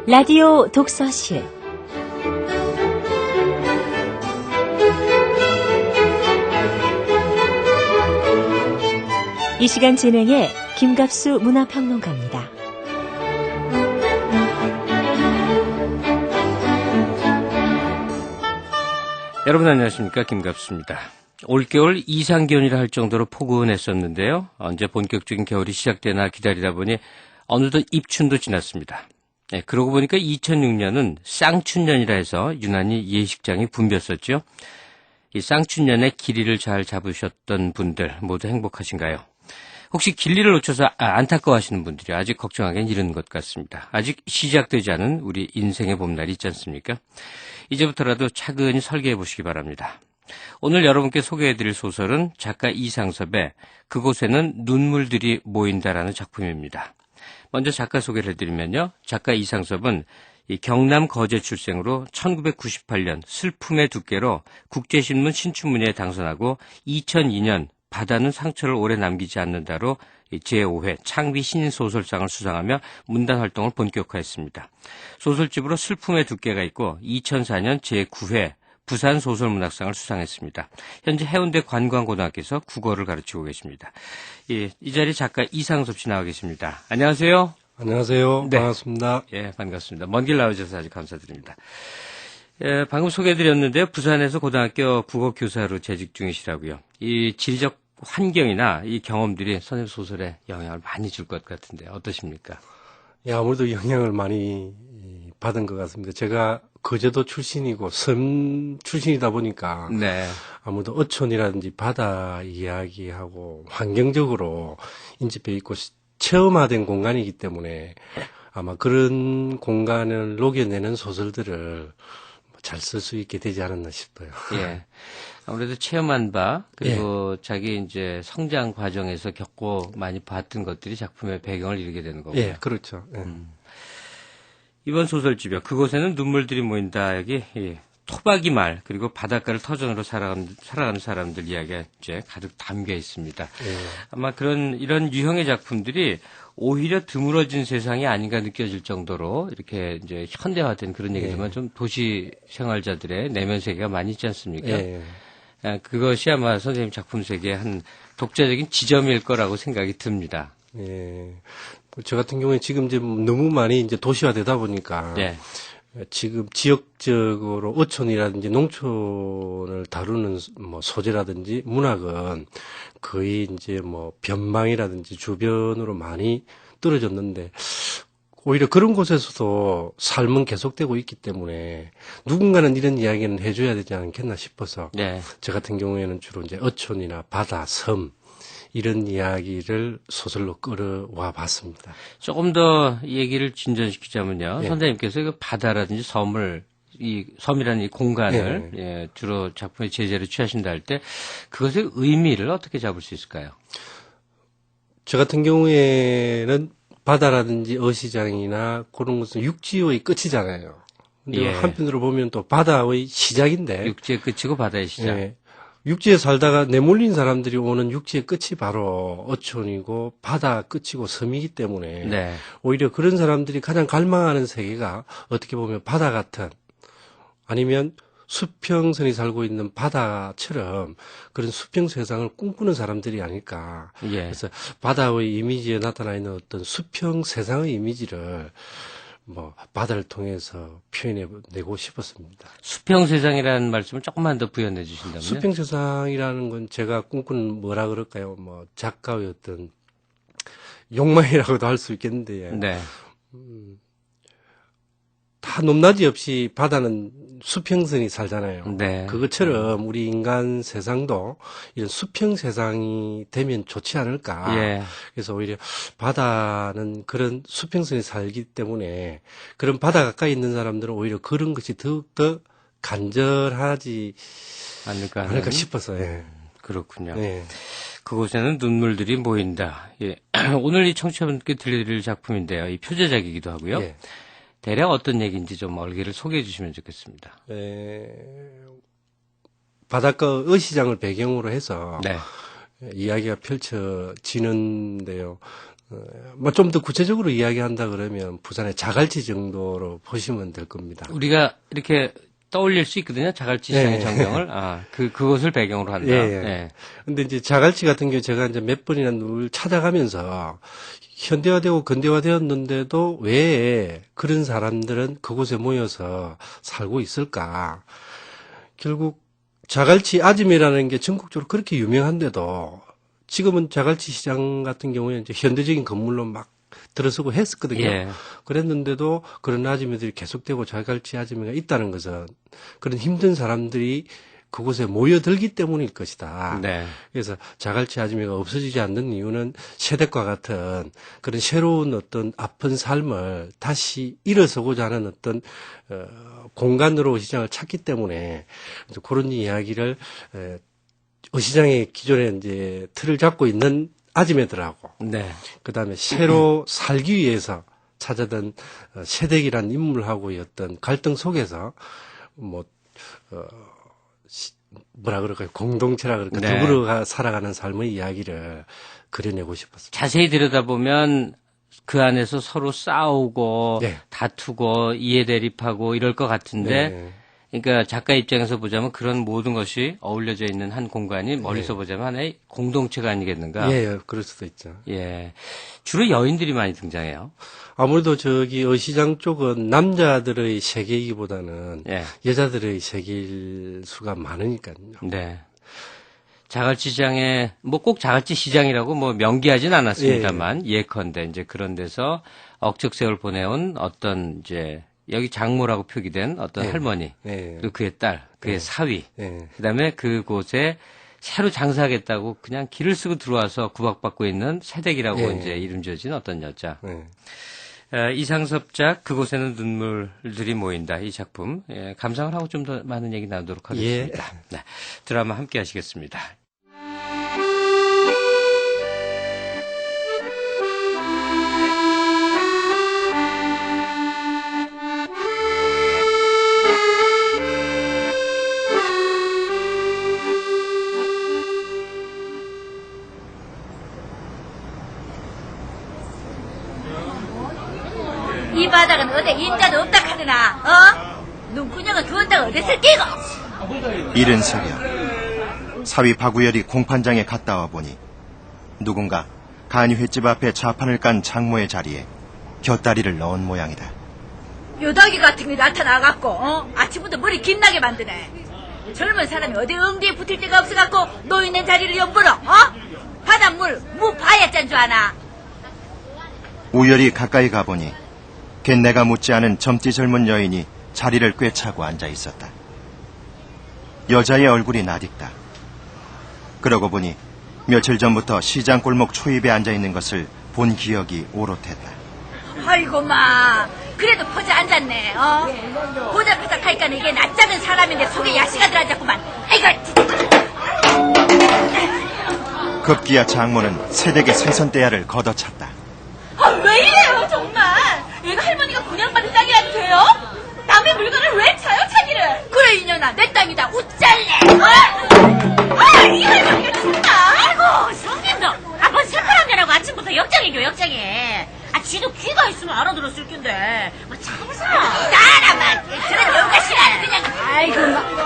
라디오 독서실 이 시간 진행의 김갑수 문화평론가입니다. 여러분 안녕하십니까, 김갑수입니다. 올겨울 이상기온이라 할 정도로 포근했었는데요. 이제 본격적인 겨울이 시작되나 기다리다 보니 어느덧 입춘도 지났습니다. 그러고 보니까 2006년은 쌍춘년이라 해서 유난히 예식장이 붐볐었죠. 이 쌍춘년의 길이를 잘 잡으셨던 분들 모두 행복하신가요? 혹시 길이를 놓쳐서 안타까워하시는 분들이 아직 걱정하기엔 이른 것 같습니다. 아직 시작되지 않은 우리 인생의 봄날이 있지 않습니까? 이제부터라도 차근히 설계해 보시기 바랍니다. 오늘 여러분께 소개해드릴 소설은 작가 이상섭의 그곳에는 눈물들이 모인다라는 작품입니다. 먼저 작가 소개를 해드리면요. 작가 이상섭은 이 경남 거제 출생으로 1998년 슬픔의 두께로 국제신문 신춘문예에 당선하고 2002년 바다는 상처를 오래 남기지 않는다로 제5회 창비 신인소설상을 수상하며 문단 활동을 본격화했습니다. 소설집으로 슬픔의 두께가 있고 2004년 제9회 부산소설문학상을 수상했습니다. 현재 해운대 관광고등학교에서 국어를 가르치고 계십니다. 이 자리에 작가 이상섭 씨 나와 계십니다. 안녕하세요. 안녕하세요. 네. 반갑습니다. 예, 반갑습니다. 먼 길 나와주셔서 아주 감사드립니다. 예, 방금 소개해드렸는데요. 부산에서 고등학교 국어교사로 재직 중이시라고요. 이 지리적 환경이나 이 경험들이 선생님 소설에 영향을 많이 줄 것 같은데 어떠십니까? 예, 아무래도 영향을 많이 받은 것 같습니다. 제가 거제도 출신이고 섬 출신이다 보니까 네. 아무래도 어촌이라든지 바다 이야기하고 환경적으로 인집해 있고 체험화된 공간이기 때문에 아마 그런 공간을 녹여내는 소설들을 잘 쓸 수 있게 되지 않았나 싶어요. 예. 아무래도 체험한 바, 그리고 자기 이제 성장 과정에서 겪고 많이 봤던 것들이 작품의 배경을 이루게 되는 거고요. 예, 그렇죠. 예. 이번 소설집이요. 그곳에는 눈물들이 모인다. 여기 토박이 말, 그리고 바닷가를 터전으로 살아가는 사람들 이야기가 이제 가득 담겨 있습니다. 예. 아마 이런 유형의 작품들이 오히려 드물어진 세상이 아닌가 느껴질 정도로 이렇게 이제 현대화된 그런 얘기지만 좀 도시 생활자들의 내면 세계가 많이 있지 않습니까? 예. 그것이 아마 선생님 작품 세계의 한 독자적인 지점일 거라고 생각이 듭니다. 예. 저 같은 경우에 지금 이제 너무 많이 이제 도시화되다 보니까 네. 지금 지역적으로 어촌이라든지 농촌을 다루는 뭐 소재라든지 문학은 거의 이제 뭐 변방이라든지 주변으로 많이 떨어졌는데 오히려 그런 곳에서도 삶은 계속되고 있기 때문에 누군가는 이런 이야기는 해줘야 되지 않겠나 싶어서 네. 저 같은 경우에는 주로 이제 어촌이나 바다, 섬 이런 이야기를 소설로 끌어와 봤습니다. 조금 더 얘기를 진전시키자면요. 네. 선생님께서 그 바다라든지 섬이라는 이 공간을 네. 예, 주로 작품의 제재로 취하신다 할 때 그것의 의미를 어떻게 잡을 수 있을까요? 저 같은 경우에는 바다라든지 어시장이나 그런 것은 육지의 끝이잖아요. 근데 예. 한편으로 보면 또 바다의 시작인데. 육지의 끝이고 바다의 시작. 예. 육지에 살다가 내몰린 사람들이 오는 육지의 끝이 바로 어촌이고 바다 끝이고 섬이기 때문에 네. 오히려 그런 사람들이 가장 갈망하는 세계가 어떻게 보면 바다 같은 아니면 수평선이 살고 있는 바다처럼 그런 수평 세상을 꿈꾸는 사람들이 아닐까. 예. 그래서 바다의 이미지에 나타나 있는 어떤 수평 세상의 이미지를 뭐 바다를 통해서 표현해내고 싶었습니다. 수평 세상이라는 말씀을 조금만 더 부연해 주신다면요. 수평 세상이라는 건 제가 꿈꾸는 뭐라 그럴까요? 뭐 작가의 어떤 욕망이라고도 할 수 있겠는데 네. 다 높낮이 없이 바다는 수평선이 살잖아요. 네. 그것처럼 우리 인간 세상도 이런 수평 세상이 되면 좋지 않을까. 예. 그래서 오히려 바다는 그런 수평선이 살기 때문에 그런 바다 가까이 있는 사람들은 오히려 그런 것이 더욱더 간절하지 않을까 싶어서. 예. 그렇군요. 예. 그곳에는 눈물들이 모인다. 예. 오늘 이 청취자분께 들려드릴 작품인데요. 이 표제작이기도 하고요. 예. 대략 어떤 얘기인지 좀 얼개를 소개해 주시면 좋겠습니다. 바닷가 어시장을 배경으로 해서 네. 이야기가 펼쳐지는데요. 뭐 좀 더 구체적으로 이야기한다 그러면 부산의 자갈치 정도로 보시면 될 겁니다. 우리가 이렇게 떠올릴 수 있거든요. 자갈치 시장의 예. 전경을. 그것을 배경으로 한다. 예. 근데 이제 자갈치 같은 경우 제가 이제 몇 번이나 늘 찾아가면서 현대화되고 근대화되었는데도 왜 그런 사람들은 그곳에 모여서 살고 있을까? 결국 자갈치 아짐이라는 게 전국적으로 그렇게 유명한데도 지금은 자갈치 시장 같은 경우에 이제 현대적인 건물로 막 들어서고 했었거든요. 예. 그랬는데도 그런 아지매들이 계속되고 자갈치 아지매가 있다는 것은 그런 힘든 사람들이 그곳에 모여들기 때문일 것이다. 네. 그래서 자갈치 아지매가 없어지지 않는 이유는 세댁과 같은 그런 새로운 어떤 아픈 삶을 다시 일어서고자 하는 어떤 공간으로 시장을 찾기 때문에 그런 이야기를 시장의 기존에 이제 틀을 잡고 있는 아지매들하고 네. 그다음에 새로 살기 위해서 찾아든 세댁이란 인물하고의 어떤 갈등 속에서 뭐라 그럴까요? 공동체라 그럴까? 네. 더불어 살아가는 삶의 이야기를 그려내고 싶었습니다. 자세히 들여다보면 그 안에서 서로 싸우고 네. 다투고 이해 대립하고 이럴 것 같은데 네. 그러니까 작가 입장에서 보자면 그런 모든 것이 어울려져 있는 한 공간이 멀리서 보자면 하나의 공동체가 아니겠는가? 예, 그럴 수도 있죠. 예. 주로 여인들이 많이 등장해요. 아무래도 저기 시장 쪽은 남자들의 세계이기보다는 예. 여자들의 세계일 수가 많으니까요. 네. 자갈치 시장에 뭐 꼭 자갈치 시장이라고 뭐 명기하진 않았습니다만 예컨대 이제 그런 데서 억척세월 보내온 어떤 이제 여기 장모라고 표기된 어떤 네. 할머니 네. 그리고 그의 딸, 그의 사위, 네. 그다음에 그곳에 새로 장사하겠다고 그냥 길을 쓰고 들어와서 구박받고 있는 새댁이라고 네. 이제 이름 지어진 어떤 여자. 네. 이상섭작 그곳에는 눈물들이 모인다 이 작품 감상을 하고 좀 더 많은 얘기 나누도록 하겠습니다. 네, 드라마 함께 하시겠습니다. 이 바닥은 어디 인자도 없다 카드나 눈구녕은 두었다가 어디서 끼고 이른 새벽 사위 박우열이 공판장에 갔다 와 보니 누군가 간이 횟집 앞에 좌판을 깐 장모의 자리에 곁다리를 넣은 모양이다. 요다기 같은 게 나타나갖고 아침부터 머리 김나게 만드네. 젊은 사람이 어디 엉덩이에 붙을 데가 없어갖고 놓이는 자리를 엿보러 바닷물 무 봐야 짠 줄 아나. 우열이 가까이 가보니 걘내가 묻지 않은 젊디 젊은 여인이 자리를 꿰차고 앉아 있었다. 여자의 얼굴이 낯익다. 그러고 보니 며칠 전부터 시장 골목 초입에 앉아 있는 것을 본 기억이 오롯했다. 아이고 마 그래도 퍼져 앉았네. 보자바삭하니까 이게 낯작은 사람인데 속에 야시가 들어앉았구만. 아이고 급기야 장모는 새댁의 생선대야를 걷어찼다. 왜 이래요 정말. 얘가 할머니가 분양받은 땅이라도 돼요? 남의 물건을 왜 차요 차기를. 그래 이년아 내 땅이다 웃잘래. 이 할머니가 진짜. 아이고 성님도 뭔 새파란 년하고 아침부터 역장이죠 역장이. 쥐도 귀가 있으면 알아들었을 텐데 참으사 나라만 저런 여가시라는 그냥. 아이고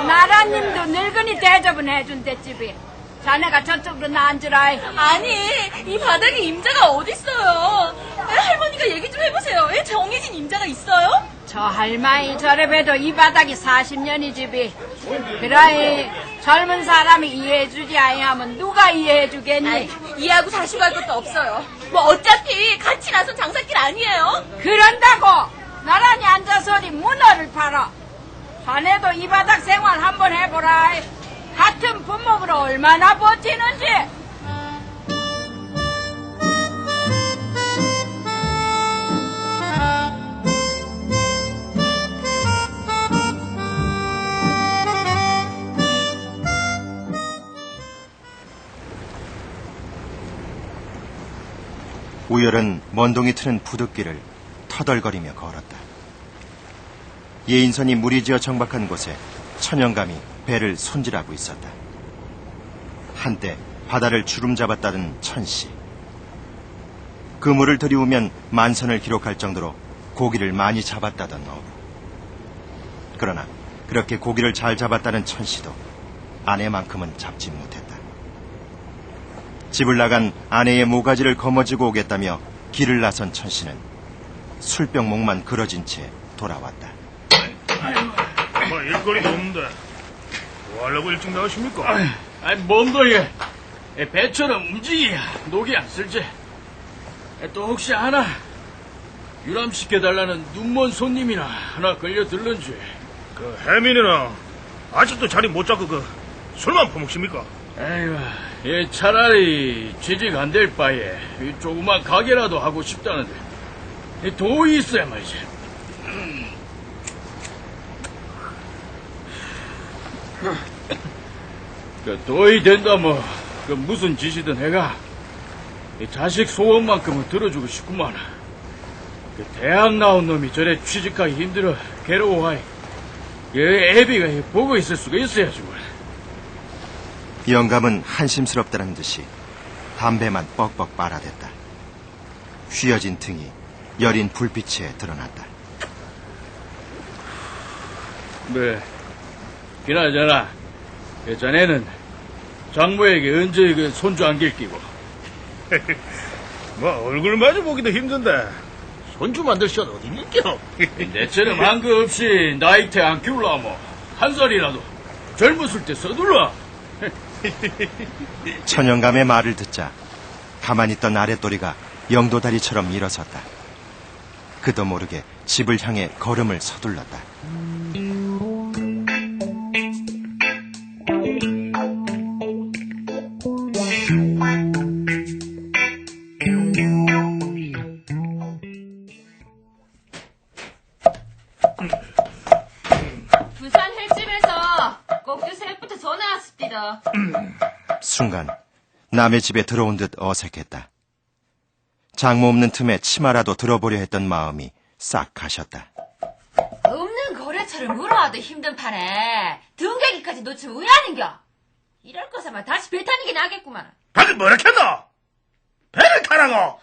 나라님도 늙은이 대접은 해준대 집이. 자네가 저쪽으로 나앉으라. 아니 이 바닥에 임자가 어딨어요. 할머니가 얘기 좀 해보세요. 정해진 임자가 있어요? 저 할머니 저래봬도 이 바닥이 40년이 집이. 그러니 젊은 사람이 이해해주지 아니하면 누가 이해해주겠니? 이해하고 다시고 할 것도 없어요. 뭐 어차피 같이 나선 장사길 아니에요. 그런다고 나란히 앉아서 어디 문어를 팔아. 자네도 이 바닥 생활 한번 해보라. 같은 분목으로 얼마나 버티는지. 우열은 먼동이 트는 부둣길을 터덜거리며 걸었다. 예인선이 물이 지어 정박한 곳에 천연감이 배를 손질하고 있었다. 한때 바다를 주름 잡았다던 천씨. 그물을 들이우면 만선을 기록할 정도로 고기를 많이 잡았다던 어부. 그러나 그렇게 고기를 잘 잡았다는 천씨도 아내만큼은 잡지 못했다. 집을 나간 아내의 모가지를 거머쥐고 오겠다며 길을 나선 천씨는 술병목만 그러진 채 돌아왔다. 뭐 일거리도 없는데 뭐 하려고 일찍 나오십니까? 뭔가 배처럼 움직이야 녹이 안 쓸지. 또 혹시 하나 유람시켜달라는 눈먼 손님이나 하나 걸려들는지. 그 혜민이는 아직도 자리 못 잡고 술만 퍼먹습니까? 아이고, 차라리 취직 안 될 바에 조그만 가게라도 하고 싶다는데 돈이 있어야 말이지. 돈이 된다 무슨 짓이든 해가 자식 소원만큼은 들어주고 싶구만. 대학 나온 놈이 저래 취직하기 힘들어 괴로워하이. 애비가 보고 있을 수가 있어야지 뭘. 영감은 한심스럽다는 듯이 담배만 뻑뻑 빨아댔다. 휘어진 등이 여린 불빛에 드러났다. 그나저나 자네는 장모에게 언제 손주 안길 끼고. 뭐 얼굴 마주 보기도 힘든데 손주 만들 시간 어디 있니겨? 내처럼 한 거 없이 나이테 안 키울라면 한 살이라도 젊었을 때 서둘러. 천영감의 말을 듣자 가만히 있던 아랫도리가 영도다리처럼 일어섰다. 그도 모르게 집을 향해 걸음을 서둘렀다. 부산 횟집에서 꼭두 새벽부터 전화 왔습니다. 순간 남의 집에 들어온 듯 어색했다. 장모 없는 틈에 치마라도 들어보려 했던 마음이 싹 가셨다. 없는 거래처를 물어와도 힘든 판에 등계기까지 놓치면 왜 하는겨? 이럴 거사만 다시 배 타는 게 나겠구만. 다들 뭐라 했노? 배를 타라고?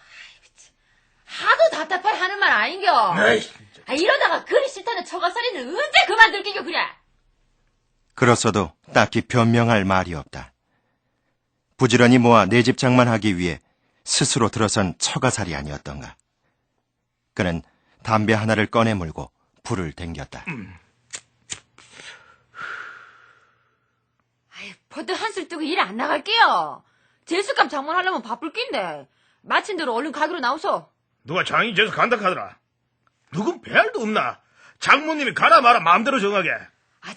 하도 답답해 하는 말 아닌겨. 에이, 이러다가 그리 싫다는 처가살이는 언제 그만둘기겨 그래. 그렇어도 딱히 변명할 말이 없다. 부지런히 모아 내 집 장만하기 위해 스스로 들어선 처가살이 아니었던가. 그는 담배 하나를 꺼내 물고 불을 댕겼다. 버드 한술 뜨고 일 안 나갈게요. 제수값 장만하려면 바쁠 낀데. 마친 대로 얼른 가기로 나오소. 누가 장이 재수 간다 하더라. 누군 배알도 없나? 장모님이 가라 마라 마음대로 정하게.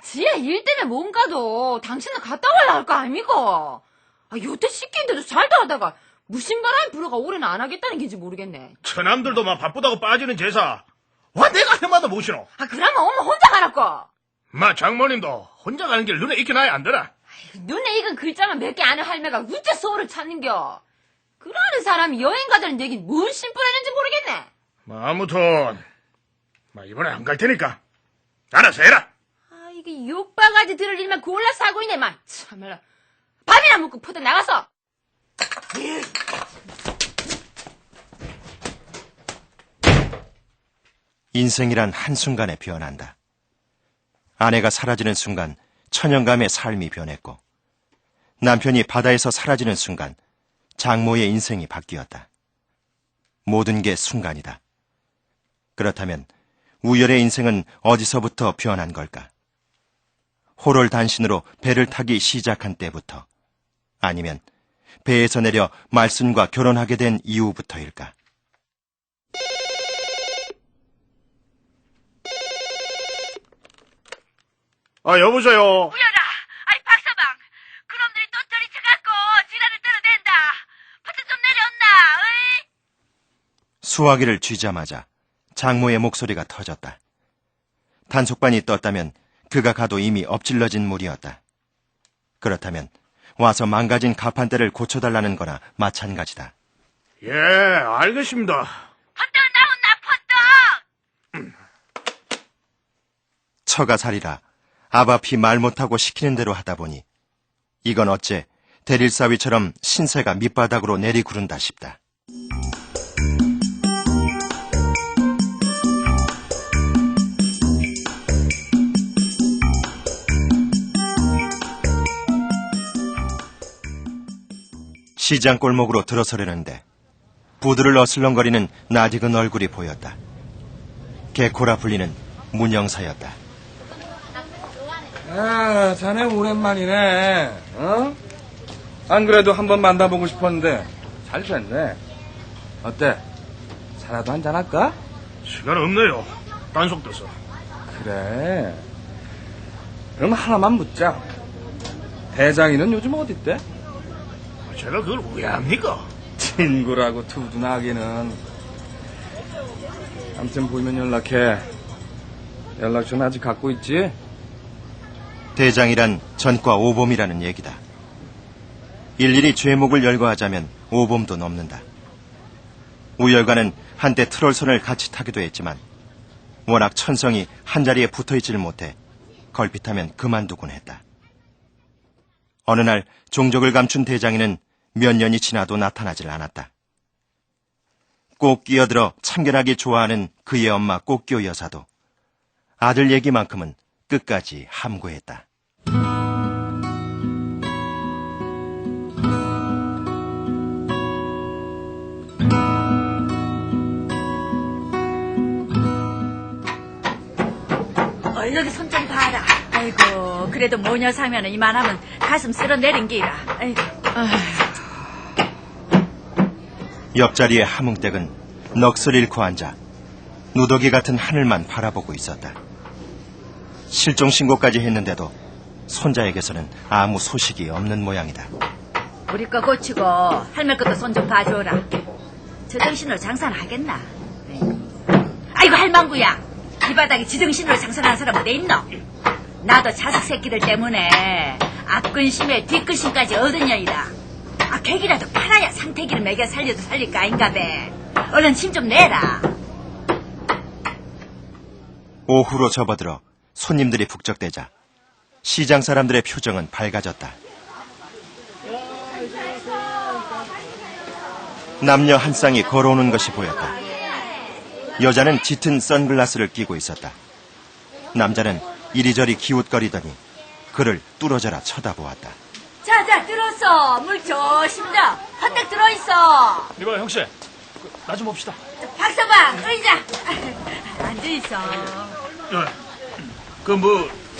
지혜 일 때문에 뭔가도 당신은 갔다 와야 할 거 아닙니까? 요때 시키는데도 잘도 하다가 무슨 바람이 불어가 올해는 안 하겠다는 게인지 모르겠네. 처남들도 막 바쁘다고 빠지는 제사. 와 내가 해마다 모시노. 그러면 엄마 혼자 가라고. 마 장모님도 혼자 가는 길 눈에 익히 나야 안 되나? 눈에 익은 글자만 몇 개 아는 할매가 어째 소를 찾는겨. 그러는 사람이 여행 가자는 얘긴 뭔 심부했는지 모르겠네. 아무튼 이번에 안 갈 테니까 알아서 해라. 이게 욕바가지 들을 일만 골라서 하고 있네. 참말라. 밥이나 먹고 퍼다 나가서. 인생이란 한순간에 변한다. 아내가 사라지는 순간 천영감의 삶이 변했고, 남편이 바다에서 사라지는 순간 장모의 인생이 바뀌었다. 모든 게 순간이다. 그렇다면 우열의 인생은 어디서부터 변한 걸까? 호롤단신으로 배를 타기 시작한 때부터, 아니면 배에서 내려 말순과 결혼하게 된 이후부터일까? 여보세요. 우연아, 박서방. 그놈들이 또 들이쳐갖고 지랄을 떨어댄다. 버튼 좀 내려온나, 어이? 수화기를 쥐자마자 장모의 목소리가 터졌다. 단속반이 떴다면 그가 가도 이미 엎질러진 물이었다. 그렇다면 와서 망가진 가판대를 고쳐달라는 거나 마찬가지다. 예, 알겠습니다. 퍼떡 나온나, 퍼떡! 처가살이라 아바피 말 못하고 시키는 대로 하다 보니 이건 어째 대릴사위처럼 신세가 밑바닥으로 내리구른다 싶다. 시장 골목으로 들어서려는데 부두를 어슬렁거리는 낯익은 얼굴이 보였다. 개코라 불리는 문영사였다. 아, 자네 오랜만이네. 어? 안 그래도 한번 만나보고 싶었는데 잘 됐네. 어때? 차라도 한잔 할까? 시간 없네요. 단속 돼서. 그래. 그럼 하나만 묻자. 대장이는 요즘 어딨대? 제가 그걸 왜 합니까? 친구라고 두둔하기는. 아무튼 보이면 연락해. 연락처는 아직 갖고 있지? 대장이란 전과 오범이라는 얘기다. 일일이 죄목을 열거하자면 오범도 넘는다. 우열과는 한때 트롤선을 같이 타기도 했지만 워낙 천성이 한자리에 붙어있지를 못해 걸핏하면 그만두곤 했다. 어느 날 종족을 감춘 대장이는 몇 년이 지나도 나타나질 않았다. 꼭 끼어들어 참견하기 좋아하는 그의 엄마 꽃교 여사도 아들 얘기만큼은 끝까지 함구했다. 여기 손 좀 봐라. 아이고, 그래도 모녀 사면은 이만하면 가슴 쓸어내린 기라. 아이고. 옆자리의 하뭉댁은 넋을 잃고 앉아 누더기 같은 하늘만 바라보고 있었다. 실종 신고까지 했는데도 손자에게서는 아무 소식이 없는 모양이다. 우리 거 고치고 할매 것도 손 좀 봐줘라. 제정신으로 장사는 하겠나? 아이고, 할망구야. 이 바닥에 지정신으로 장사하는 사람 어디 있노? 나도 자식 새끼들 때문에 앞근심에 뒷근심까지 얻은 년이다. 객이라도 팔아야 상태기를 먹여 살려도 살릴 거 아닌가 배. 얼른 힘 좀 내라. 오후로 접어들어 손님들이 북적대자 시장 사람들의 표정은 밝아졌다. 남녀 한 쌍이 걸어오는 것이 보였다. 여자는 짙은 선글라스를 끼고 있었다. 남자는 이리저리 기웃거리더니 그를 뚫어져라 쳐다보았다. 자, 들어서. 물 조심다. 헛딱 들어있어. 이봐, 형씨. 나 좀 봅시다. 박서방, 의자. 앉아있어.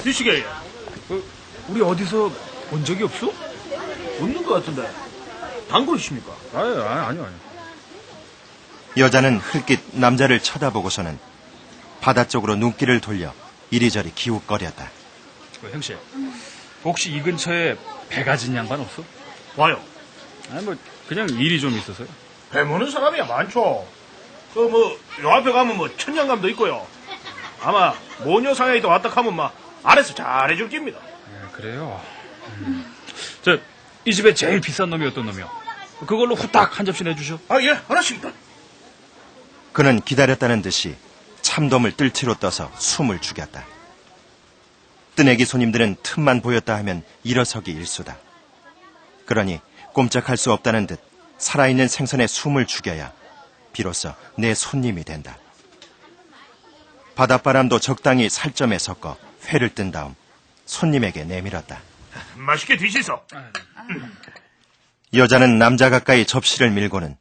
드시게. 우리 어디서 본 적이 없어? 없는 것 같은데. 단골이십니까? 아니요. 여자는 흘낏 남자를 쳐다보고서는 바다 쪽으로 눈길을 돌려 이리저리 기웃거렸다. 형씨, 혹시 이 근처에 배 가진 양반 없어? 와요. 그냥 일이 좀 있어서요. 배 모는 사람이야 많죠. 요 앞에 가면 천냥감도 있고요. 아마 모녀상에도 왔다 하면 아래서 잘해줄 깁니다. 그래요? 이 집에 제일 비싼 놈이 어떤 놈이요? 그걸로 후딱 한 접시 내주셔. 예, 하나씩 일단. 그는 기다렸다는 듯이 참돔을 뜰티로 떠서 숨을 죽였다. 뜨내기 손님들은 틈만 보였다 하면 일어서기 일수다. 그러니 꼼짝할 수 없다는 듯 살아있는 생선에 숨을 죽여야 비로소 내 손님이 된다. 바닷바람도 적당히 살점에 섞어 회를 뜬 다음 손님에게 내밀었다. 맛있게 드시소. 여자는 남자 가까이 접시를 밀고는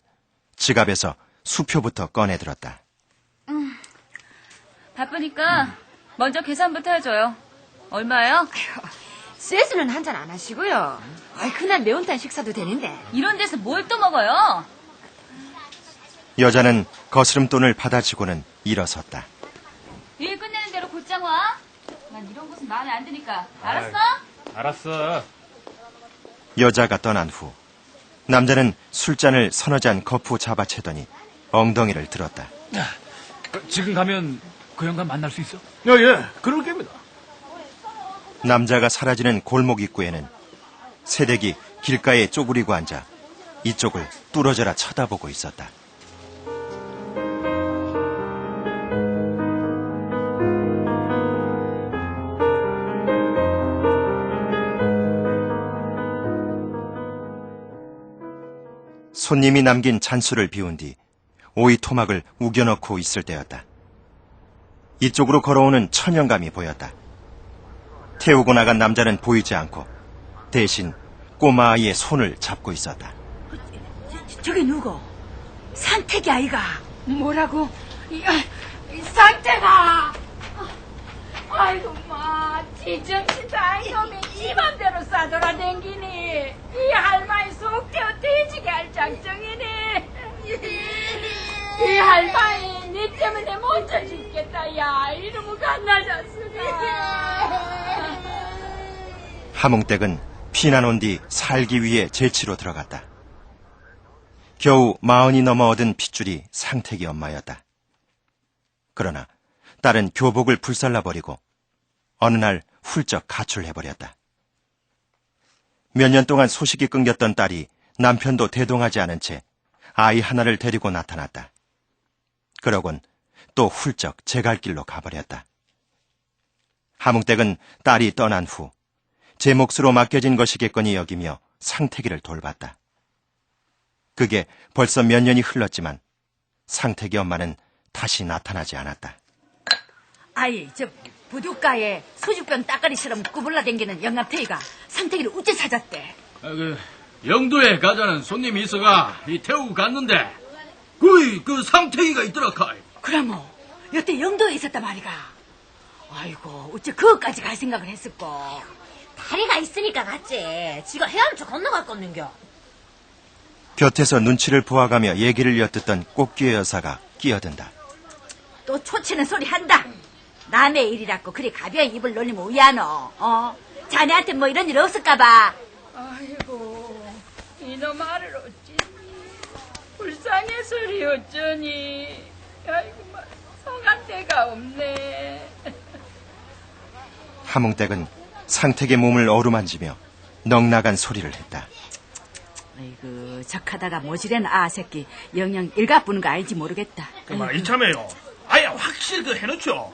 지갑에서 수표부터 꺼내들었다. 바쁘니까 먼저 계산부터 해줘요. 얼마예요? 쇠수는 한잔 안 하시고요. 그날 매운탕 식사도 되는데. 이런 데서 뭘 또 먹어요? 여자는 거스름돈을 받아치고는 일어섰다. 일 끝내는 대로 곧장 와. 난 이런 곳은 마음에 안 드니까. 알았어? 알았어. 여자가 떠난 후 남자는 술잔을 서너 잔 거푸 잡아채더니 엉덩이를 들었다. 지금 가면 그 영감 만날 수 있어? 예, 그럴 겁니다. 남자가 사라지는 골목 입구에는 새댁이 길가에 쪼그리고 앉아 이쪽을 뚫어져라 쳐다보고 있었다. 손님이 남긴 잔수를 비운 뒤 오이 토막을 우겨넣고 있을 때였다. 이쪽으로 걸어오는 천연감이 보였다. 태우고 나간 남자는 보이지 않고 대신 꼬마 아이의 손을 잡고 있었다. 저게 누구? 상택이 아이가. 뭐라고? 이 상태가. 아이고 마, 지정치다 이놈이 지 맘대로 싸돌아댕기니 이 할머니 속되어 뒤지게 할 작정이니. 이 할머니 니 때문에 못 쳐 죽겠다. 야, 이놈의 갓나자스가. 하몽댁은 피난온 뒤 살기 위해 제치로 들어갔다. 겨우 40이 넘어 얻은 핏줄이 상택이 엄마였다. 그러나 딸은 교복을 불살라버리고 어느 날 훌쩍 가출해버렸다. 몇 년 동안 소식이 끊겼던 딸이 남편도 대동하지 않은 채 아이 하나를 데리고 나타났다. 그러곤 또 훌쩍 제 갈 길로 가버렸다. 하몽댁은 딸이 떠난 후 제 몫으로 맡겨진 것이겠거니 여기며 상태기를 돌봤다. 그게 벌써 몇 년이 흘렀지만 상태기 엄마는 다시 나타나지 않았다. 아이, 저 부둣가에 소주병 따까리처럼 구불러댕기는 영감태이가 상태기를 우째 찾았대. 영도에 가자는 손님이 있어가 이 태우고 갔는데 그 상태기가 있더라카. 그럼 여태 영도에 있었단 말이가. 아이고, 어째 그것까지 갈 생각을 했을까. 다리가 있으니까 갔지. 지가 헤엄쳐 건너갈 껐는겨. 곁에서 눈치를 보아가며 얘기를 엿듣던 꽃귀의 여사가 끼어든다. 또 초치는 소리 한다. 남의 일이라고 그리 가벼운 입을 놀리면 우야노. 자네한테 뭐 이런 일 없을까봐. 아이고, 이놈 알을 어찌 불쌍해서리 어쩌니. 아이고, 성한 데가 없네. 하몽댁은 상택의 몸을 어루만지며 넉나간 소리를 했다. 아이고, 적하다가 모지랜 새끼 영영 일가부는 거 알지 모르겠다. 이참에요. 아예 확실히 해놓죠.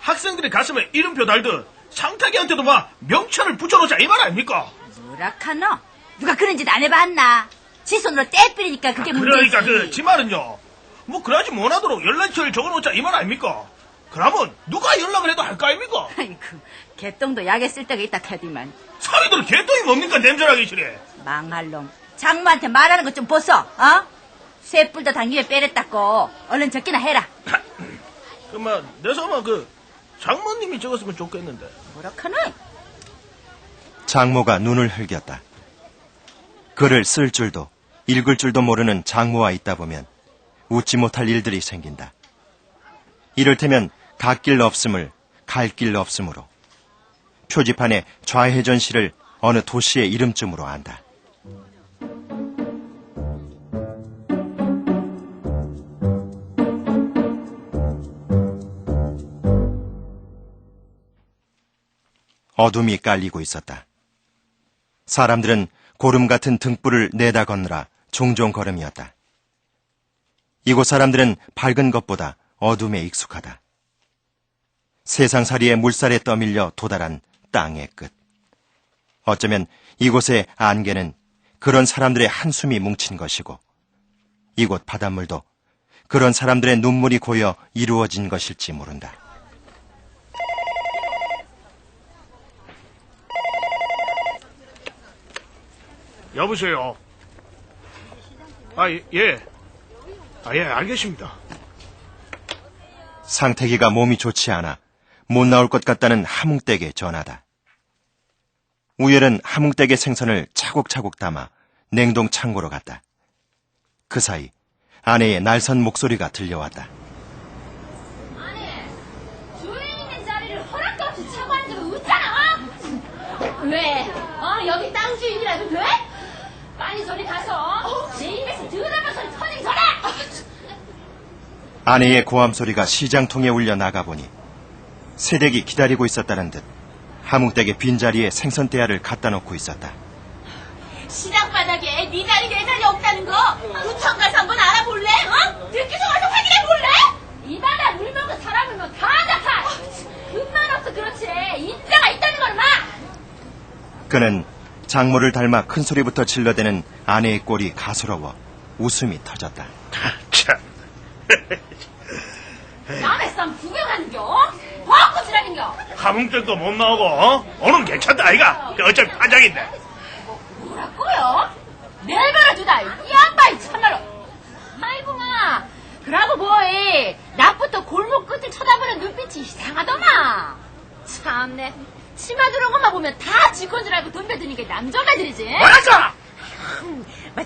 학생들이 가슴에 이름표 달듯 상탁이한테도 명찰을 붙여놓자 이 말 아닙니까? 뭐라카노? 누가 그런 짓 안 해봤나? 지 손으로 떼뿌리니까 그게 문제지. 그러니까 지 말은요. 그러지 못하도록 연락처를 적어놓자 이 말 아닙니까? 그러면 누가 연락을 해도 할 거 아닙니까? 아이고, 개똥도 약에 쓸 데가 있다 캐디만. 사위들 개똥이 뭡니까 냄새나기 싫어. 망할 놈. 장모한테 말하는 것 좀 보소. 쇠뿔도 당기에 빼랬다고. 얼른 적기나 해라. 내서만 장모님이 적었으면 좋겠는데. 뭐라카노? 장모가 눈을 흘겼다. 글을 쓸 줄도 읽을 줄도 모르는 장모와 있다 보면 웃지 못할 일들이 생긴다. 이를테면 갓길 없음을 갈 길 없음으로 표지판에 좌회전시를 어느 도시의 이름쯤으로 안다. 어둠이 깔리고 있었다. 사람들은 고름 같은 등불을 내다 건너라 종종 걸음이었다. 이곳 사람들은 밝은 것보다 어둠에 익숙하다. 세상살이의 물살에 떠밀려 도달한 땅의 끝. 어쩌면 이곳의 안개는 그런 사람들의 한숨이 뭉친 것이고 이곳 바닷물도 그런 사람들의 눈물이 고여 이루어진 것일지 모른다. 여보세요. 예, 알겠습니다. 상태기가 몸이 좋지 않아 못 나올 것 같다는 하몽댁의 전화다. 우열은 하몽댁의 생선을 차곡차곡 담아 냉동 창고로 갔다. 그 사이 아내의 날선 목소리가 들려왔다. 아니, 주인 있는 자리를 허락도 없이 차고 앉으면 웃잖아. 왜? 여기 땅 주인이라도 돼? 빨리 저리 가서 내 입에서 드러나는 소리 터진 소리. 아내의 고함 소리가 시장통에 울려 나가보니 새댁이 기다리고 있었다는 듯 하몽댁의 빈자리에 생선대야를 갖다 놓고 있었다. 시장 바닥에 네 자리 내 자리 없다는 거 구청 가서 한번 알아볼래? 들키서 와서 확인해볼래? 이 바다 물 먹은 사람이면 다 나타. 금만 없어 그렇지. 인자가 있다는 걸 마. 그는 장모를 닮아 큰 소리부터 질러대는 아내의 꼴이 가소로워 웃음이 터졌다. 참. 남의 쌈 구경하는겨? 화꾸지라는겨? 하몽댁도 못 나오고 오늘 괜찮다 아이가. 어차피 파장인데. 뭐라고요? 내버려두다 이 양반이 참말로 그러고 뭐해. 낮부터 골목 끝을 쳐다보는 눈빛이 이상하더만. 참네. 치마 들어온 것만 보면 다 지건 줄 알고 돈 빼드는 게 남자애들이지. 맞아!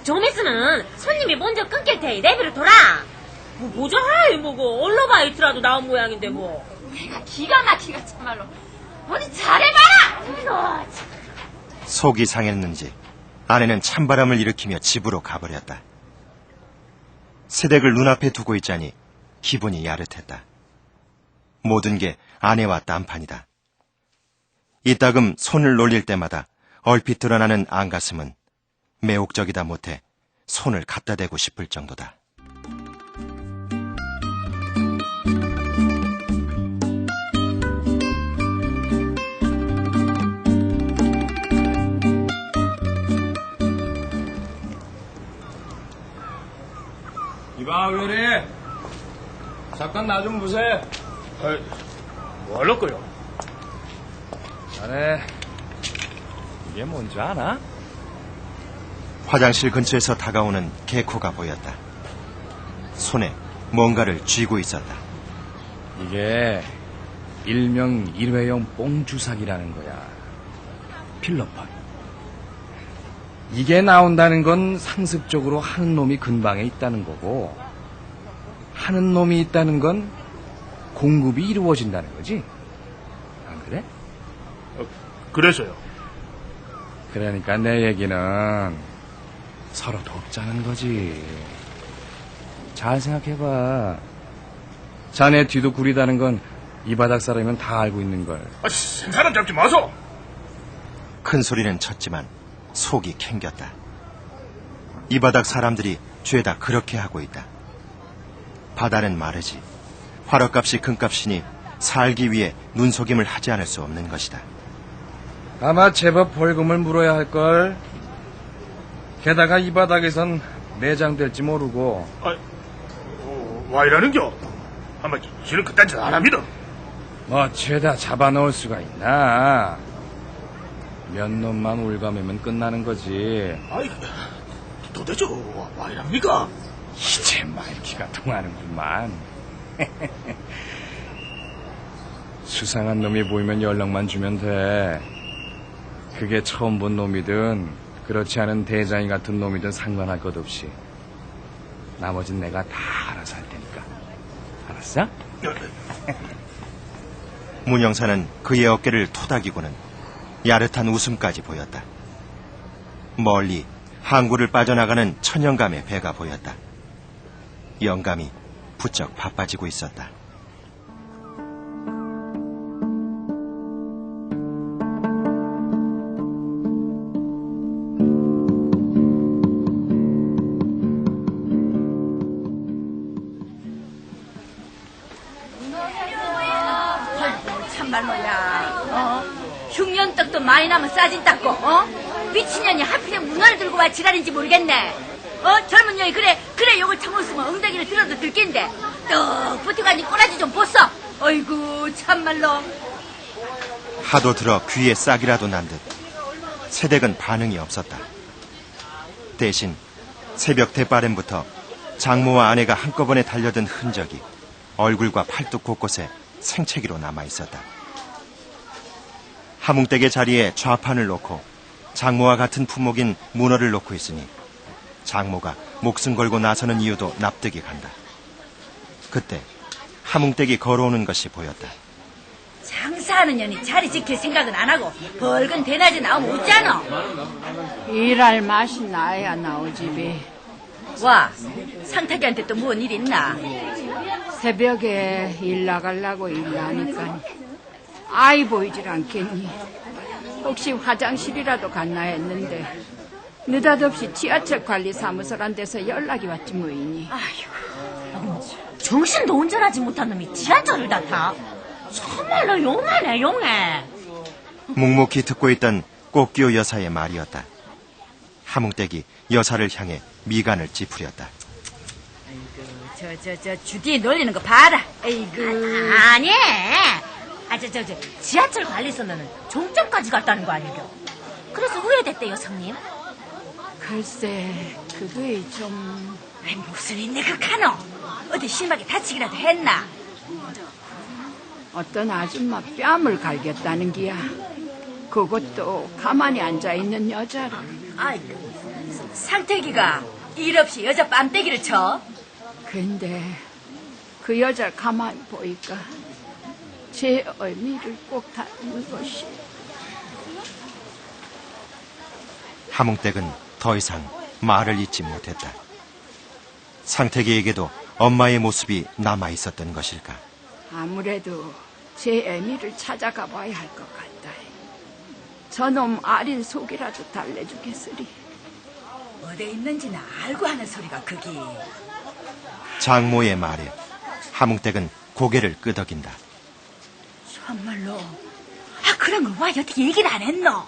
좀 있으면 손님이 먼저 끊길 테니 내비를 둬라. 뭐죠 하이 뭐고 얼러바이트라도 나온 모양인데 뭐. 내가 기가 막히가 참말로. 어디 잘해봐라. 이거 참. 속이 상했는지 아내는 찬바람을 일으키며 집으로 가버렸다. 새댁을 눈앞에 두고 있자니 기분이 야릇했다. 모든 게 아내와 딴판이다. 이따금 손을 놀릴 때마다 얼핏 드러나는 안가슴은 매혹적이다 못해 손을 갖다 대고 싶을 정도다. 이봐, 의리. 잠깐 나 좀 보세. 뭐 할럴 거요? 자네, 이게 뭔지 아나? 화장실 근처에서 다가오는 개코가 보였다. 손에 뭔가를 쥐고 있었다. 이게 일명 일회용 뽕주사기라는 거야. 필로폰. 이게 나온다는 건 상습적으로 하는 놈이 근방에 있다는 거고, 하는 놈이 있다는 건 공급이 이루어진다는 거지. 안 그래? 그래서요. 그러니까 내 얘기는 서로 돕자는 거지. 잘 생각해봐. 자네 뒤도 구리다는 건 이 바닥 사람이면 다 알고 있는 걸. 생사람 잡지 마소. 큰 소리는 쳤지만 속이 캥겼다. 이 바닥 사람들이 죄다 그렇게 하고 있다. 바다는 마르지. 화로값이 금값이니 살기 위해 눈속임을 하지 않을 수 없는 것이다. 아마 제법 벌금을 물어야 할걸. 게다가 이 바닥에선 내장될지 모르고. 와 이라는겨? 아마 지는 그딴 짓 안 합니다. 뭐 죄다 잡아넣을 수가 있나. 몇 놈만 올가매면 끝나는 거지. 아이, 도대체 와 이랍니까? 이제 말기가 통하는구만. 수상한 놈이 보이면 연락만 주면 돼. 그게 처음 본 놈이든 그렇지 않은 대장이 같은 놈이든 상관할 것 없이. 나머진 내가 다 알아서 할 테니까. 알았어? 문영사는 그의 어깨를 토닥이고는 야릇한 웃음까지 보였다. 멀리 항구를 빠져나가는 천영감의 배가 보였다. 영감이 부쩍 바빠지고 있었다. 참말로야. 흉년떡도 많이 나면 싸진 닦고. 미친년이 하필이면 문화를 들고 와 지랄인지 모르겠네. 젊은 년이 그래 욕을 처먹었으면 엉덩이를 들어도 들긴데 떡 붙어가니 꼬라지 좀 보소. 어이구 참말로. 하도 들어 귀에 싹이라도 난 듯 새댁은 반응이 없었다. 대신 새벽 대바램부터 장모와 아내가 한꺼번에 달려든 흔적이 얼굴과 팔뚝 곳곳에 생채기로 남아있었다. 하뭉댁의 자리에 좌판을 놓고 장모와 같은 품목인 문어를 놓고 있으니 장모가 목숨 걸고 나서는 이유도 납득이 간다. 그때 하뭉댁이 걸어오는 것이 보였다. 장사하는 년이 자리 지킬 생각은 안 하고 벌건 대낮에 나오면 웃잖아. 일할 맛이 나야 나오집이. 와, 상탁이한테 또 뭔 일 있나? 새벽에 일 나가려고 일하니까 아이 보이질 않겠니. 혹시 화장실이라도 갔나 했는데 느닷없이 지하철 관리사무소란 데서 연락이 왔지 뭐이니. 아이고, 정신도 온전하지 못한 놈이 지하철을 다 타. 정말로 용하네 용해. 묵묵히 듣고 있던 꽃기호 여사의 말이었다. 하뭉댁이 여사를 향해 미간을 찌푸렸다. 저 주디에 놀리는 거 봐라. 에이구. 아니. 지하철 관리소는 종점까지 갔다는 거 아니죠? 그래서 후회됐대요, 성님. 글쎄, 그거에 좀... 무슨 인내 극하노? 어디 심하게 다치기라도 했나? 어떤 아줌마 뺨을 갈겼다는 기야. 그것도 가만히 앉아있는 여자를. 아이, 상태기가 일 없이 여자 뺨때기를 쳐? 근데 그 여자를 가만히 보니까 제 의미를 꼭 닮은 것이. 하몽댁은 더 이상 말을 잇지 못했다. 상태기에게도 엄마의 모습이 남아있었던 것일까? 아무래도 제 애미를 찾아가 봐야 할 것 같다. 저놈 아린 속이라도 달래주겠으리. 어디 있는지는 알고 하는 소리가 그기. 장모의 말에 하몽댁은 고개를 끄덕인다. 정말로. 그런 걸 와 여태 얘기를 안 했노?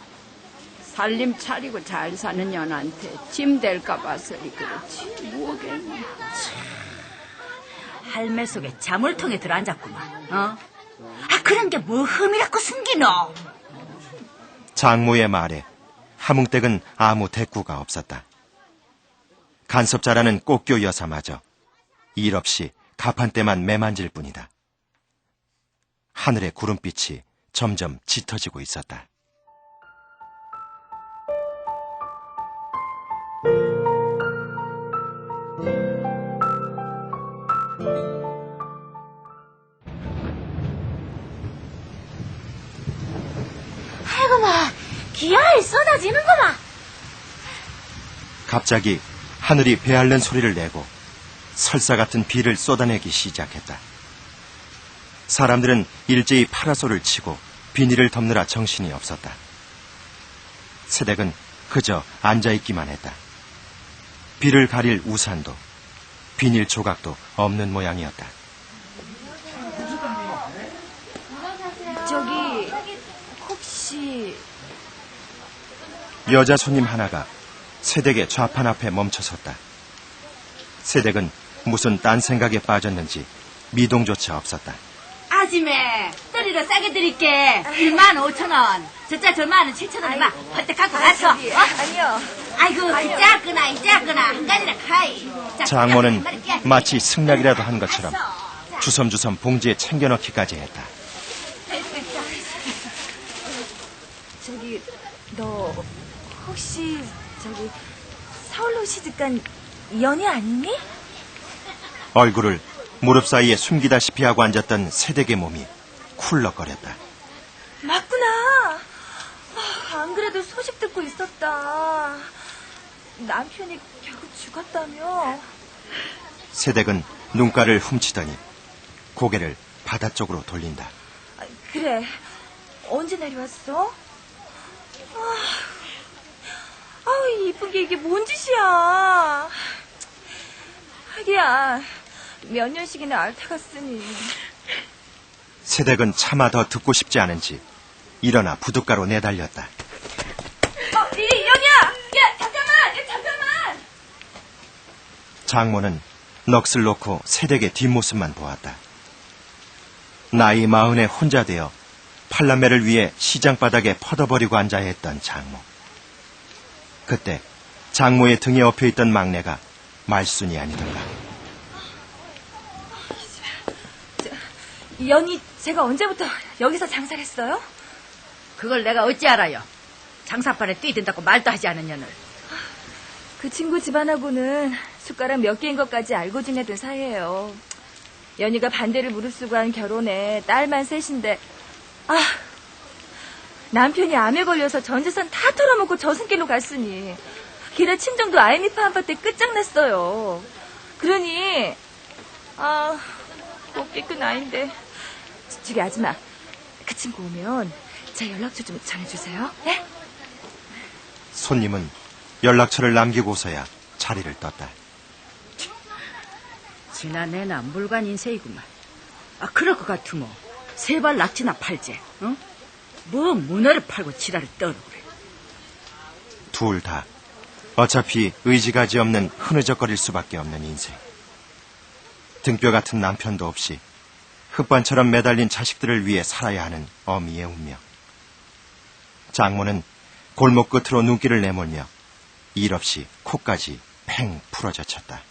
살림 차리고 잘 사는 년한테 짐 될까 봐서리 그렇지. 뭐겠니. 할매 속에 자물통에 들어앉았구만. 어? 그런 게 뭐 흠이라고 숨기노? 장모의 말에 하몽댁은 아무 대꾸가 없었다. 간섭자라는 꽃교 여사마저 일 없이 가판대만 매만질 뿐이다. 하늘의 구름빛이 점점 짙어지고 있었다. 아이고마, 기아에 쏟아지는구만. 갑자기 하늘이 배앓는 소리를 내고 설사 같은 비를 쏟아내기 시작했다. 사람들은 일제히 파라솔을 치고 비닐을 덮느라 정신이 없었다. 새댁은 그저 앉아있기만 했다. 비를 가릴 우산도 비닐 조각도 없는 모양이었다. 저기 혹시 여자 손님 하나가 새댁의 좌판 앞에 멈춰섰다. 새댁은 무슨 딴 생각에 빠졌는지 미동조차 없었다. 아지매, 떨이로 싸게 드릴게. 15,000원. 저짜 절마는 7,000원이마. 헛떡 갖고 가서. 아니요. 아이고, 이 작거나 한 가지나 카이. 장모는 마치 승낙이라도 한 것처럼 주섬주섬 봉지에 챙겨넣기까지 했다. 저기 너 혹시 저기 서울로 시집간 연희 아니니? 얼굴을 무릎 사이에 숨기다시피 하고 앉았던 새댁의 몸이 쿨럭거렸다. 맞구나. 안 그래도 소식 듣고 있었다. 남편이 결국 죽었다며. 새댁은 눈가를 훔치더니 고개를 바다 쪽으로 돌린다. 그래. 언제 내려왔어? 아우, 이쁜 게 이게 뭔 짓이야. 하기야, 몇 년씩이나 앓다갔으니. 새댁은 차마 더 듣고 싶지 않은지 일어나 부둣가로 내달렸다. 리리, 이령이야! 야, 잠깐만! 장모는 넋을 놓고 새댁의 뒷모습만 보았다. 나이 40에 혼자 되어 팔남매를 위해 시장바닥에 퍼져버리고 앉아야 했던 장모. 그때 장모의 등에 엎여있던 막내가 말순이 아니던가. 연희, 제가 언제부터 여기서 장사를 했어요? 그걸 내가 어찌 알아요? 장사판에 뛰든다고 말도 하지 않은 년을. 그 친구 집안하고는 숟가락 몇 개인 것까지 알고 지내던 사이예요. 연희가 반대를 무릅쓰고 한 결혼에 딸만 셋인데 남편이 암에 걸려서 전 재산 다 털어먹고 저승길로 갔으니 길에 친정도 IMF 한파때 끝장냈어요. 그러니 꽃게끈 아닌데. 저기 아줌마, 그 친구 오면 제 연락처 좀 전해주세요. 네? 손님은 연락처를 남기고서야 자리를 떴다. 지난해나 물관 인세이구만. 그럴 것 같으면 세발 낙지나 팔지. 응? 뭐 문어를 팔고 지랄을 떨어 그래. 둘 다 어차피 의지가지 없는 흐느적거릴 수밖에 없는 인생. 등뼈 같은 남편도 없이 흙반처럼 매달린 자식들을 위해 살아야 하는 어미의 운명. 장모는 골목 끝으로 눈길을 내몰며 일 없이 코까지 팽 풀어젖혔다.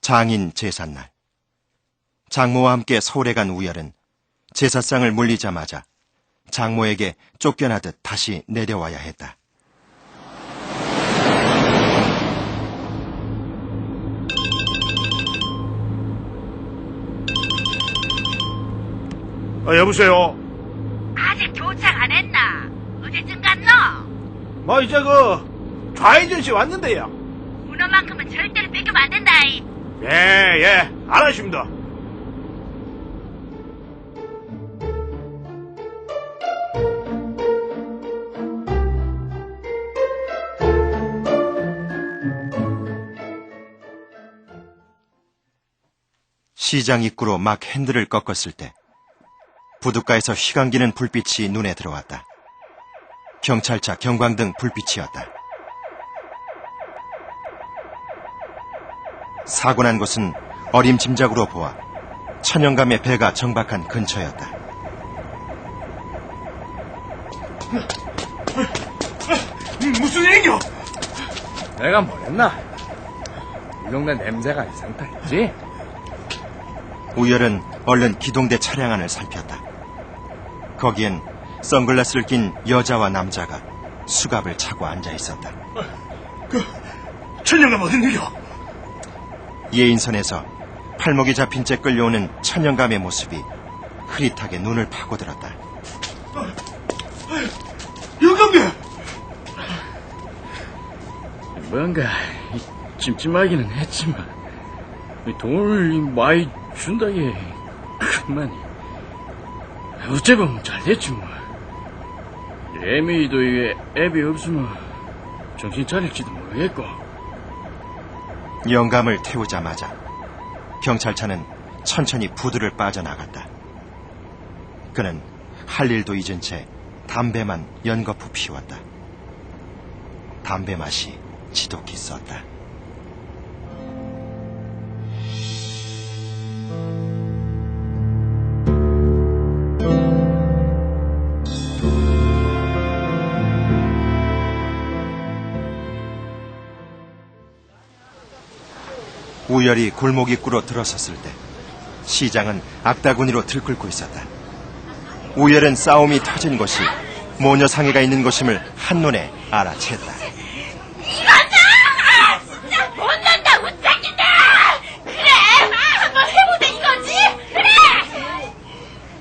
장인 제삿날. 장모와 함께 서울에 간 우열은 제사상을 물리자마자 장모에게 쫓겨나듯 다시 내려와야 했다. 여보세요? 아직 도착 안 했나? 어디쯤 갔노? 뭐 이제 좌회전시 왔는데요. 문어만큼은 절대로 뺏기면 안 된다. 예, 알았습니다. 시장 입구로 막 핸들을 꺾었을 때 부둣가에서 휘감기는 불빛이 눈에 들어왔다. 경찰차 경광등 불빛이었다. 사고 난 곳은 어림짐작으로 보아 천연감의 배가 정박한 근처였다. 무슨 일이요? 내가 뭐랬나? 이 동네 냄새가 이상하다 했지? 우열은 얼른 기동대 차량 안을 살폈다. 거기엔 선글라스를 낀 여자와 남자가 수갑을 차고 앉아 있었다. 천연감 어딘 일이야? 예인선에서 팔목이 잡힌 채 끌려오는 천연감의 모습이 흐릿하게 눈을 파고들었다. 영감님! 뭔가 찜찜하기는 했지만 돈을 많이 준다게 그만이 어째 보면 잘됐지 뭐. 애미도 이게 앱이 없으면 정신 차릴지도 모르겠고. 영감을 태우자마자 경찰차는 천천히 부두를 빠져나갔다. 그는 할 일도 잊은 채 담배만 연거푸 피웠다. 담배 맛이 지독히 썼다. 우열이 골목 입구로 들어섰을 때 시장은 악다구니로 들끓고 있었다. 우열은 싸움이 터진 곳이 모녀상회가 있는 곳임을 한눈에 알아챘다. 이거다! 진짜 못난다 우짱이다! 그래! 한번 해보자 이거지! 그래!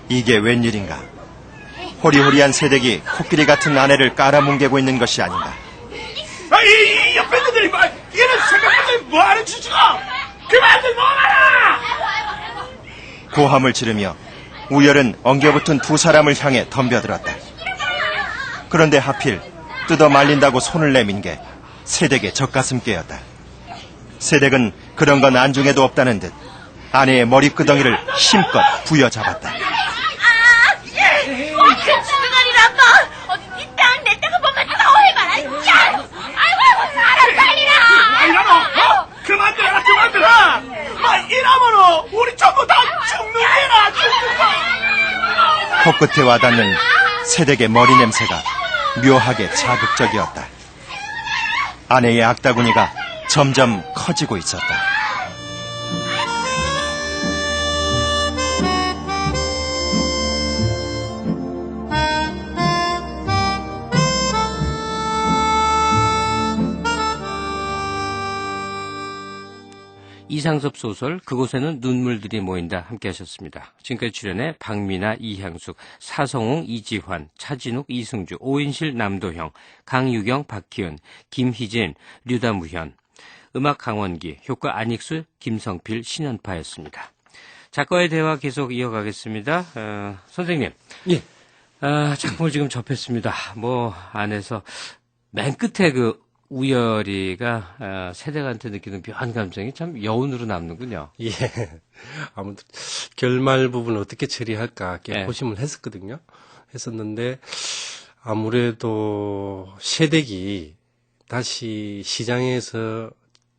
이게 웬일인가? 호리호리한 새댁이 코끼리 같은 아내를 깔아뭉개고 있는 것이 아닌가? 이 옆에 애들이 이런 생각하면 뭐하는 짓이야? 그만들 먹어라! 고함을 지르며 우열은 엉겨붙은 두 사람을 향해 덤벼들었다. 그런데 하필 뜯어 말린다고 손을 내민 게 새댁의 젖가슴께였다. 새댁은 그런 건 안중에도 없다는 듯 아내의 머리끄덩이를 힘껏 부여잡았다. 큰 주둥아리란 거! 이 땅 내 땅을 보면 다 오해봐라! 야! 아이고 사람 살리라! 이러노! 그만들어라! 이러면은 우리 전부 다 죽는 게라! 코끝에 와닿는 새댁의 머리 냄새가 묘하게 자극적이었다. 아내의 악다구니가 점점 커지고 있었다. 이상섭 소설 그곳에는 눈물들이 모인다 함께 하셨습니다. 지금까지 출연해 박미나, 이향숙, 사성웅, 이지환, 차진욱, 이승주, 오인실, 남도형, 강유경, 박희은, 김희진, 류다무현, 음악 강원기, 효과 안익수, 김성필, 신연파였습니다. 작가의 대화 계속 이어가겠습니다. 선생님. 예. 작품을 지금 접했습니다. 안에서 맨 끝에 우열이가 세댁한테 느끼는 묘한 감정이 참 여운으로 남는군요. 예. 아무튼 결말 부분 어떻게 처리할까 고심을 했었는데 아무래도 세댁이 다시 시장에서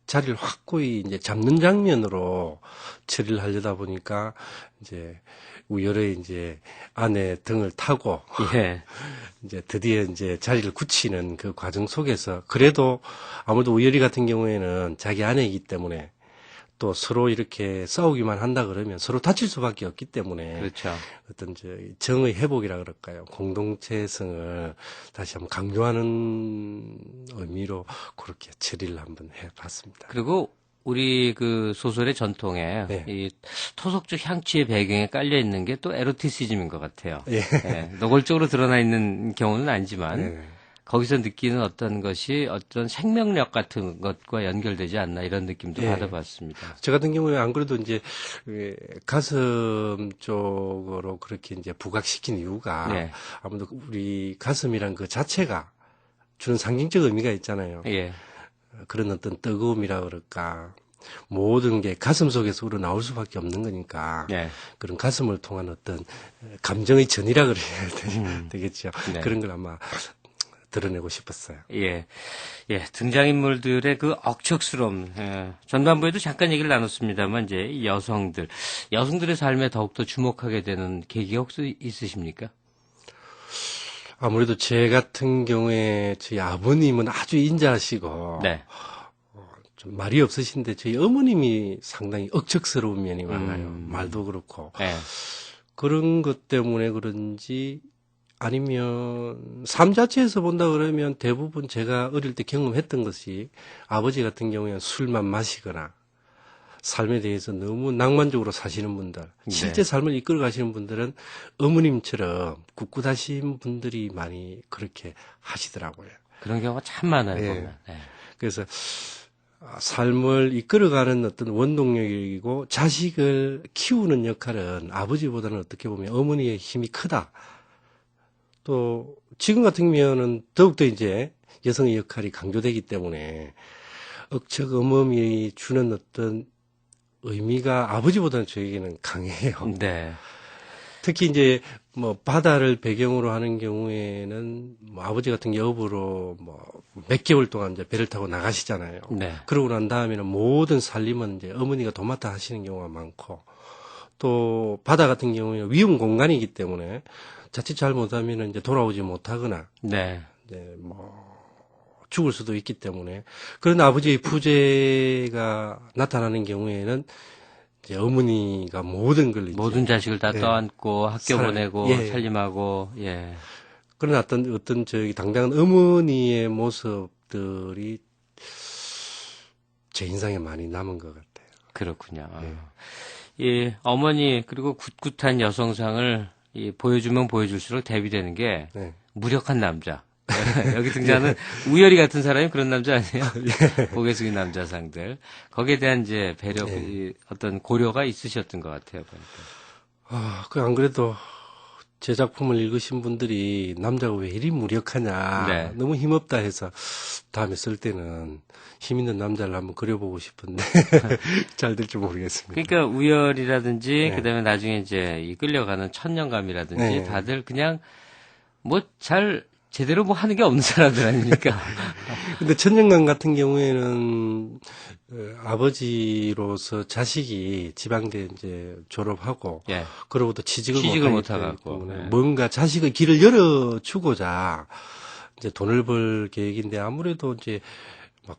자리를 확고히 이제 잡는 장면으로 처리를 하려다 보니까 이제 우열의 이제 아내 등을 타고 이제 드디어 이제 자리를 굳히는 그 과정 속에서 그래도 아무래도 우열이 같은 경우에는 자기 아내이기 때문에 또 서로 이렇게 싸우기만 한다 그러면 서로 다칠 수밖에 없기 때문에 그렇죠. 어떤 정의 회복이라 그럴까요? 공동체성을 다시 한번 강조하는 의미로 그렇게 처리를 한번 해봤습니다. 그리고 우리 그 소설의 전통에 네. 이 토속적 향취의 배경에 깔려 있는 게 또 에로티시즘인 것 같아요. 예. 네, 노골적으로 드러나 있는 경우는 아니지만 네. 거기서 느끼는 어떤 것이 어떤 생명력 같은 것과 연결되지 않나 이런 느낌도 예. 받아봤습니다. 저 같은 경우에 안 그래도 이제 가슴 쪽으로 그렇게 이제 부각시킨 이유가 네. 아무래도 우리 가슴이란 그 자체가 주는 상징적 의미가 있잖아요. 예. 그런 어떤 뜨거움이라 그럴까. 모든 게 가슴 속에서 우러나올 수밖에 없는 거니까 네. 그런 가슴을 통한 어떤 감정의 전이라 그래야 되겠죠. 네. 그런 걸 아마 드러내고 싶었어요. 예. 예, 등장인물들의 그 억척스러움, 전반부에도 잠깐 얘기를 나눴습니다만, 이제 이 여성들의 삶에 더욱더 주목하게 되는 계기가 혹시 있으십니까? 아무래도 제 같은 경우에 저희 아버님은 아주 인자하시고, 네. 좀 말이 없으신데 저희 어머님이 상당히 억척스러운 면이 많아요. 말도 그렇고. 네. 그런 것 때문에 그런지 아니면 삶 자체에서 본다 그러면 대부분 제가 어릴 때 경험했던 것이 아버지 같은 경우에는 술만 마시거나 삶에 대해서 너무 낭만적으로 사시는 분들, 실제 삶을 이끌어 가시는 분들은 어머님처럼 꿋꿋하신 분들이 많이 그렇게 하시더라고요. 그런 경우가 참 많아요. 네. 보면. 네. 그래서 삶을 이끌어가는 어떤 원동력이고 자식을 키우는 역할은 아버지보다는 어떻게 보면 어머니의 힘이 크다. 또 지금 같은 경우는 더욱더 이제 여성의 역할이 강조되기 때문에 억척 어머니 주는 어떤 의미가 아버지보다는 저에게는 강해요. 네. 특히 이제 뭐 바다를 배경으로 하는 경우에는 뭐 아버지 같은 경우로 뭐 몇 개월 동안 이제 배를 타고 나가시잖아요. 네. 그러고 난 다음에는 모든 살림은 이제 어머니가 도맡아 하시는 경우가 많고 또 바다 같은 경우에는 위험 공간이기 때문에 자칫 잘못하면 이제 돌아오지 못하거나 네. 이제 뭐 죽을 수도 있기 때문에 그런 아버지의 부재가 나타나는 경우에는 이제 어머니가 모든 걸 이제 모든 자식을 다 네. 떠안고 학교 보내고 예. 살림하고 예. 그런 어떤 저기 당당한 어머니의 모습들이 제 인상에 많이 남은 것 같아요. 그렇군요. 네. 예, 어머니 그리고 굳굳한 여성상을 보여주면 보여줄수록 대비되는 게 네. 무력한 남자. 여기 등장하는 우열이 같은 사람이 그런 남자 아니에요? 고개 숙인 남자상들. 거기에 대한 이제 배려, 어떤 고려가 있으셨던 것 같아요. 보니까. 안 그래도 제 작품을 읽으신 분들이 남자가 왜 이리 무력하냐. 네. 너무 힘없다 해서 다음에 쓸 때는 힘 있는 남자를 한번 그려보고 싶은데 잘 될지 모르겠습니다. 그러니까 우열이라든지 네. 그다음에 나중에 이제 이 끌려가는 천년감이라든지 네. 다들 그냥 뭐 제대로 뭐 하는 게 없는 사람들 아닙니까? 근데 천년감 같은 경우에는 아버지로서 자식이 지방대 이제 졸업하고 예. 그러고도 취직을 못 하기 하고 때문에 네. 뭔가 자식의 길을 열어주고자 이제 돈을 벌 계획인데 아무래도 이제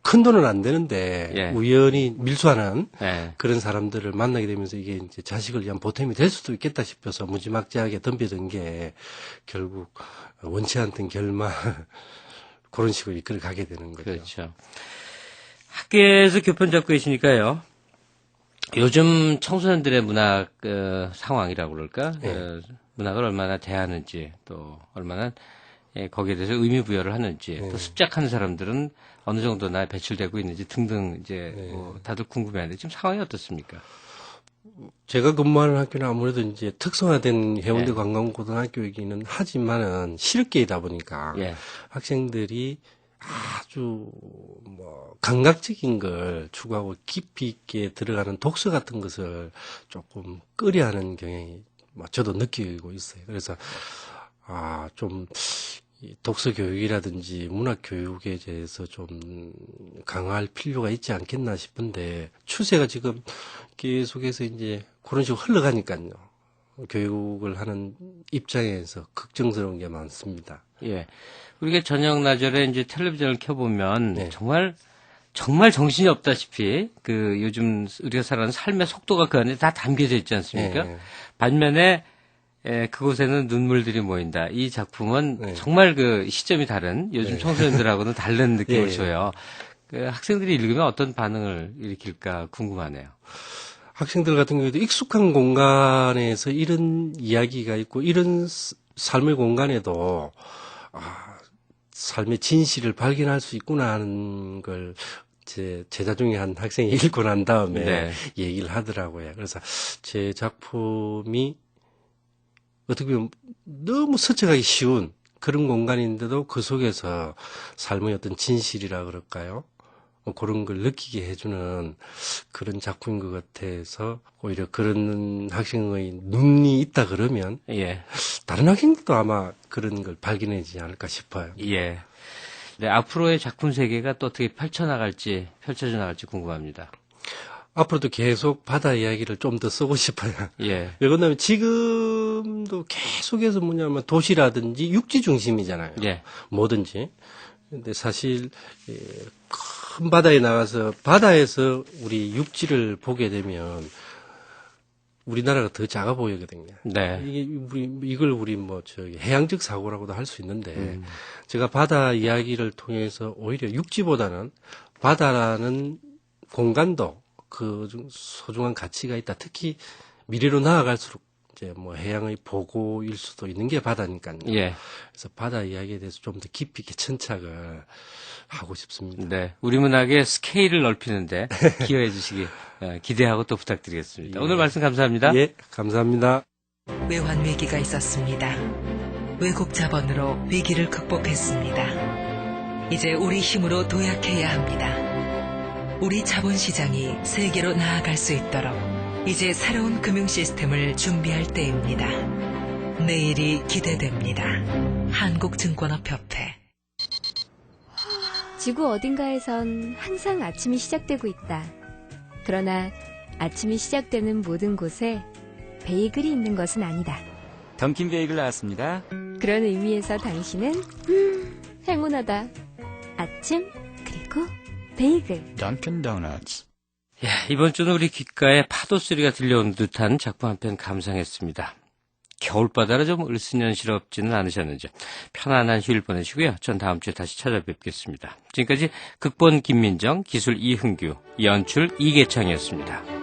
큰 돈은 안 되는데 예. 우연히 밀수하는 예. 그런 사람들을 만나게 되면서 이게 이제 자식을 위한 보탬이 될 수도 있겠다 싶어서 무지막지하게 덤벼든 게 결국 원치 않던 결말 그런 식으로 이끌어 가게 되는 거죠. 그렇죠. 학교에서 교편 잡고 계시니까요. 요즘 청소년들의 문학 상황이라고 그럴까? 네. 문학을 얼마나 대하는지 또 얼마나 거기에 대해서 의미 부여를 하는지 또 습작하는 사람들은 어느 정도나 배출되고 있는지 등등 이제 뭐 다들 궁금해하는데 지금 상황이 어떻습니까? 제가 근무하는 학교는 아무래도 이제 특성화된 해운대 관광고등학교이기는 하지만은 실업계이다 보니까 학생들이 아주 뭐 감각적인 걸 추구하고 깊이 있게 들어가는 독서 같은 것을 조금 꺼려하는 경향이 저도 느끼고 있어요. 그래서 좀 독서 교육이라든지 문학 교육에 대해서 좀 강화할 필요가 있지 않겠나 싶은데 추세가 지금 계속해서 이제 그런 식으로 흘러가니까요. 교육을 하는 입장에서 걱정스러운 게 많습니다. 예. 우리가 저녁 나절에 이제 텔레비전을 켜보면 정말 정말 정신이 없다시피 그 요즘 우리가 살아가는 삶의 속도가 그 안에 다 담겨져 있지 않습니까? 예. 반면에 그곳에는 눈물들이 모인다. 이 작품은 네. 정말 그 시점이 다른 요즘 네. 청소년들하고는 다른 느낌을 예. 줘요. 그 학생들이 읽으면 어떤 반응을 일으킬까 궁금하네요. 학생들 같은 경우에도 익숙한 공간에서 이런 이야기가 있고 이런 삶의 공간에도 삶의 진실을 발견할 수 있구나 하는 걸 제 제자 중에 한 학생이 읽고 난 다음에 네. 얘기를 하더라고요. 그래서 제 작품이 어떻게 보면 너무 스쳐가기 쉬운 그런 공간인데도 그 속에서 삶의 어떤 진실이라 그럴까요? 그런 걸 느끼게 해주는 그런 작품인 것 같아서 오히려 그런 학생의 눈이 있다 그러면 예. 다른 학생들도 아마 그런 걸 발견하지 않을까 싶어요. 예. 네, 앞으로의 작품 세계가 또 어떻게 펼쳐져 나갈지 궁금합니다. 앞으로도 계속 바다 이야기를 좀 더 쓰고 싶어요. 예. 왜 그러냐면 지금도 계속해서 뭐냐면 도시라든지 육지 중심이잖아요. 예. 뭐든지. 근데 사실 큰 바다에 나가서 바다에서 우리 육지를 보게 되면 우리나라가 더 작아 보이거든요. 네. 이걸 우리 해양적 사고라고도 할 수 있는데 제가 바다 이야기를 통해서 오히려 육지보다는 바다라는 공간도 그 소중한 가치가 있다. 특히 미래로 나아갈수록 이제 해양의 보고일 수도 있는 게 바다니까요. 예. 그래서 바다 이야기에 대해서 좀 더 깊이 있게 천착을 하고 싶습니다. 네. 우리 문학의 스케일을 넓히는데 기여해 주시기 기대하고 또 부탁드리겠습니다. 예. 오늘 말씀 감사합니다. 예, 감사합니다. 외환 위기가 있었습니다. 외국 자본으로 위기를 극복했습니다. 이제 우리 힘으로 도약해야 합니다. 우리 자본시장이 세계로 나아갈 수 있도록 이제 새로운 금융 시스템을 준비할 때입니다. 내일이 기대됩니다. 한국증권업협회. 지구 어딘가에선 항상 아침이 시작되고 있다. 그러나 아침이 시작되는 모든 곳에 베이글이 있는 것은 아니다. 던킨 베이글 나왔습니다. 그런 의미에서 당신은 행운하다. 아침 그리고 베이글. 던킨 도너츠. 예, 이번 주는 우리 귓가에 파도 소리가 들려온 듯한 작품 한 편 감상했습니다. 겨울바다라 좀 을스년스럽지는 않으셨는지 편안한 휴일 보내시고요. 전 다음 주에 다시 찾아뵙겠습니다. 지금까지 극본 김민정, 기술 이흥규, 연출 이계창이었습니다.